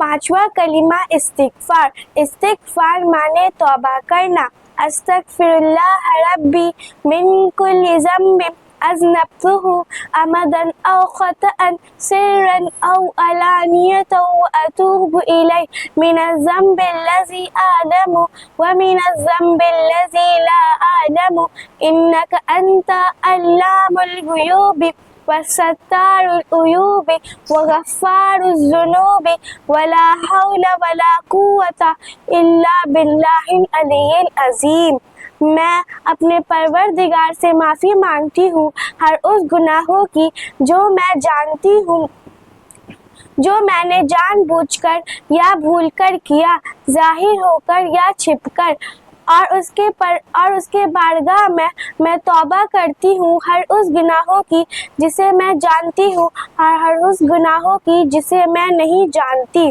پانچواں کلمہ استغفار. استغفار مانے توبہ کرنا. استغفر اللہ ربی من کل ذنب اذنبته عمدا او خطأ سرا او علانیة واتوب الیہ من الذنب الذی اعلم ومن الذنب الذی لا اعلم انک انت علام الغیوب وستار العیوب وغفار الذنوب ولا حول ولا قوة الا باللہ العلی العظیم. میں اپنے پروردگار سے معافی مانگتی ہوں ہر اس گناہوں کی جو میں جانتی ہوں، جو میں نے جان بوجھ کر یا بھول کر کیا، ظاہر ہو کر یا چھپ کر، اور اس کے بارگاہ میں توبہ کرتی ہوں ہر اس گناہوں کی جسے میں جانتی ہوں اور ہر اس گناہوں کی جسے میں نہیں جانتی.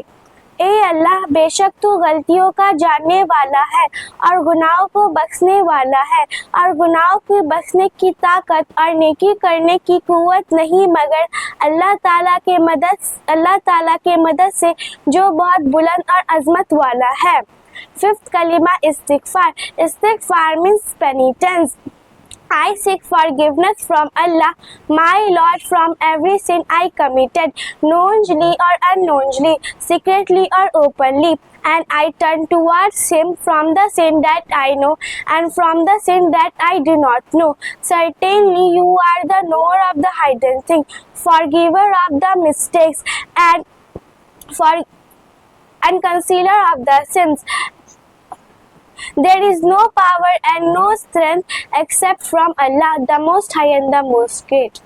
اے اللہ، بے شک تو غلطیوں کا جاننے والا ہے اور گناہوں کو بخشنے والا ہے، اور گناہوں کو بخشنے کی طاقت اور نیکی کرنے کی قوت نہیں مگر اللہ تعالیٰ کے مدد سے جو بہت بلند اور عظمت والا ہے. ففتھ کلمہ استغفار. استغفار means penitence. I seek forgiveness from Allah, my Lord, from every sin I committed, knowingly or unknowingly, secretly or openly, and I turn towards Him from the sin that I know and from the sin that I do not know. Certainly you are the knower of the hidden thing, forgiver of the mistakes, and concealer of the sins. There is no power and no strength except from Allah, the Most High and the Most Great.